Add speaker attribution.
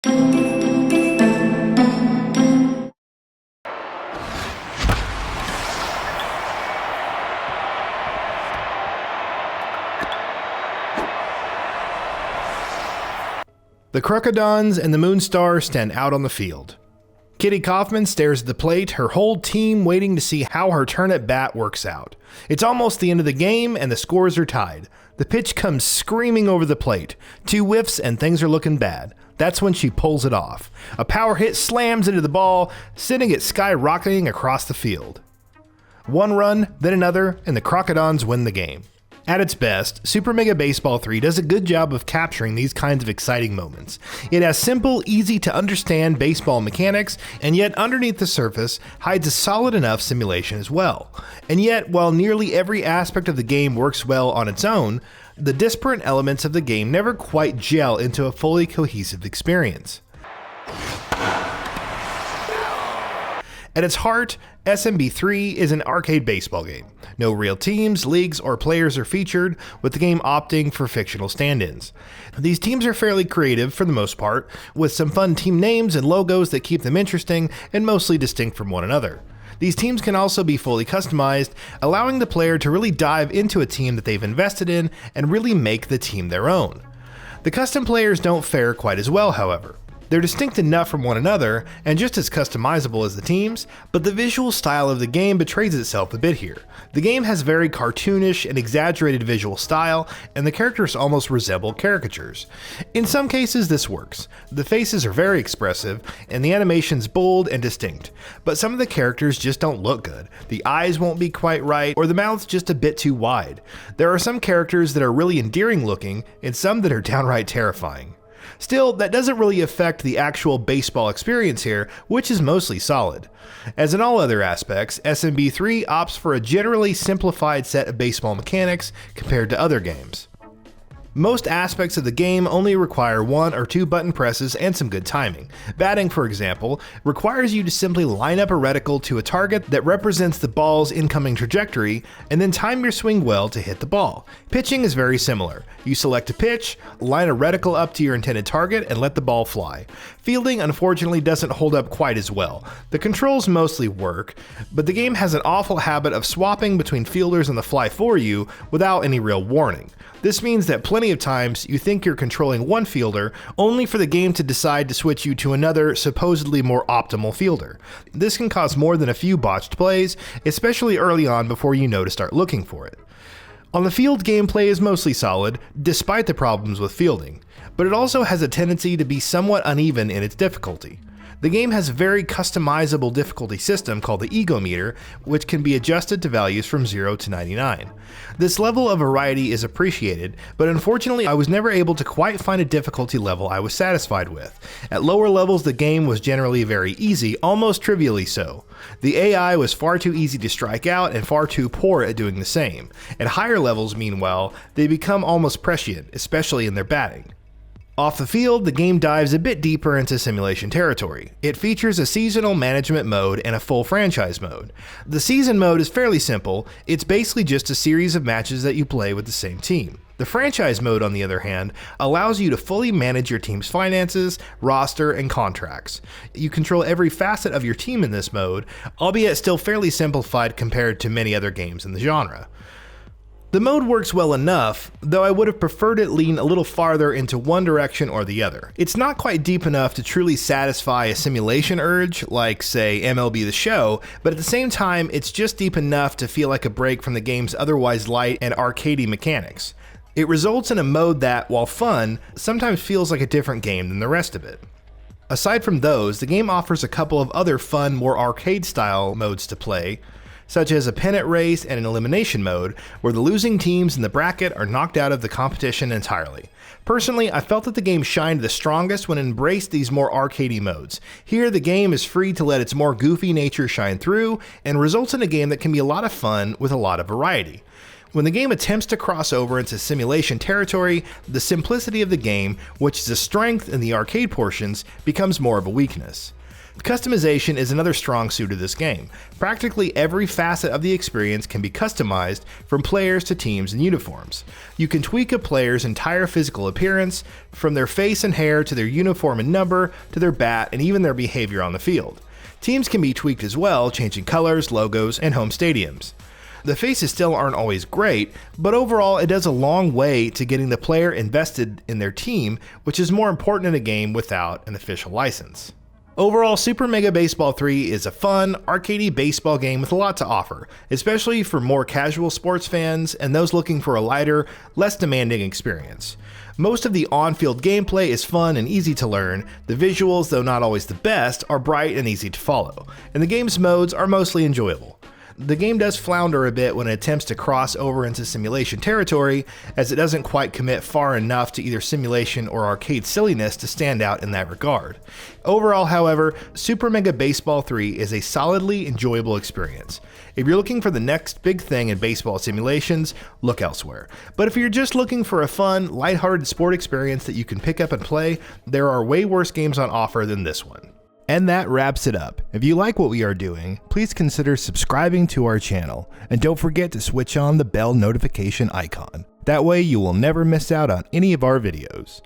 Speaker 1: The Crocodons and the Moonstar stand out on the field. Kitty Kaufman stares at the plate, her whole team waiting to see how her turn at bat works out. It's almost the end of the game and the scores are tied. The pitch comes screaming over the plate. 2 whiffs and things are looking bad. That's when she pulls it off. A power hit slams into the ball, sending it skyrocketing across the field. 1 run, then another, and the Crocodons win the game. At its best, Super Mega Baseball 3 does a good job of capturing these kinds of exciting moments. It has simple, easy to understand baseball mechanics, and yet underneath the surface hides a solid enough simulation as well. And yet, while nearly every aspect of the game works well on its own, the disparate elements of the game never quite gel into a fully cohesive experience. At its heart, SMB3 is an arcade baseball game. No real teams, leagues, or players are featured, with the game opting for fictional stand-ins. These teams are fairly creative for the most part, with some fun team names and logos that keep them interesting and mostly distinct from one another. These teams can also be fully customized, allowing the player to really dive into a team that they've invested in and really make the team their own. The custom players don't fare quite as well, however. They're distinct enough from one another and just as customizable as the teams, but the visual style of the game betrays itself a bit here. The game has very cartoonish and exaggerated visual style, and the characters almost resemble caricatures. In some cases this works. The faces are very expressive, and the animation's bold and distinct, but some of the characters just don't look good. The eyes won't be quite right, or the mouth's just a bit too wide. There are some characters that are really endearing looking, and some that are downright terrifying. Still, that doesn't really affect the actual baseball experience here, which is mostly solid. As in all other aspects, SMB3 opts for a generally simplified set of baseball mechanics compared to other games. Most aspects of the game only require 1 or 2 button presses and some good timing. Batting, for example, requires you to simply line up a reticle to a target that represents the ball's incoming trajectory, and then time your swing well to hit the ball. Pitching is very similar. You select a pitch, line a reticle up to your intended target, and let the ball fly. Fielding, unfortunately, doesn't hold up quite as well. The controls mostly work, but the game has an awful habit of swapping between fielders on the fly for you without any real warning. This means that plenty of times you think you're controlling one fielder, only for the game to decide to switch you to another, supposedly more optimal fielder. This can cause more than a few botched plays, especially early on before you know to start looking for it. On the field, gameplay is mostly solid, despite the problems with fielding, but it also has a tendency to be somewhat uneven in its difficulty. The game has a very customizable difficulty system called the Ego Meter, which can be adjusted to values from 0 to 99. This level of variety is appreciated, but unfortunately I was never able to quite find a difficulty level I was satisfied with. At lower levels the game was generally very easy, almost trivially so. The AI was far too easy to strike out and far too poor at doing the same. At higher levels, meanwhile, they become almost prescient, especially in their batting. Off the field, the game dives a bit deeper into simulation territory. It features a seasonal management mode and a full franchise mode. The season mode is fairly simple. It's basically just a series of matches that you play with the same team. The franchise mode, on the other hand, allows you to fully manage your team's finances, roster, and contracts. You control every facet of your team in this mode, albeit still fairly simplified compared to many other games in the genre. The mode works well enough, though I would have preferred it lean a little farther into one direction or the other. It's not quite deep enough to truly satisfy a simulation urge, like, say, MLB The Show, but at the same time, it's just deep enough to feel like a break from the game's otherwise light and arcadey mechanics. It results in a mode that, while fun, sometimes feels like a different game than the rest of it. Aside from those, the game offers a couple of other fun, more arcade-style modes to play, such as a pennant race and an elimination mode, where the losing teams in the bracket are knocked out of the competition entirely. Personally, I felt that the game shined the strongest when it embraced these more arcadey modes. Here, the game is free to let its more goofy nature shine through, and results in a game that can be a lot of fun with a lot of variety. When the game attempts to cross over into simulation territory, the simplicity of the game, which is a strength in the arcade portions, becomes more of a weakness. Customization is another strong suit of this game. Practically every facet of the experience can be customized, from players to teams and uniforms. You can tweak a player's entire physical appearance, from their face and hair to their uniform and number, to their bat and even their behavior on the field. Teams can be tweaked as well, changing colors, logos, and home stadiums. The faces still aren't always great, but overall it does a long way to getting the player invested in their team, which is more important in a game without an official license. Overall, Super Mega Baseball 3 is a fun, arcadey baseball game with a lot to offer, especially for more casual sports fans and those looking for a lighter, less demanding experience. Most of the on-field gameplay is fun and easy to learn, the visuals, though not always the best, are bright and easy to follow, and the game's modes are mostly enjoyable. The game does flounder a bit when it attempts to cross over into simulation territory, as it doesn't quite commit far enough to either simulation or arcade silliness to stand out in that regard. Overall, however, Super Mega Baseball 3 is a solidly enjoyable experience. If you're looking for the next big thing in baseball simulations, look elsewhere. But if you're just looking for a fun, lighthearted sport experience that you can pick up and play, there are way worse games on offer than this one. And that wraps it up. If you like what we are doing, please consider subscribing to our channel, and don't forget to switch on the bell notification icon. That way you will never miss out on any of our videos.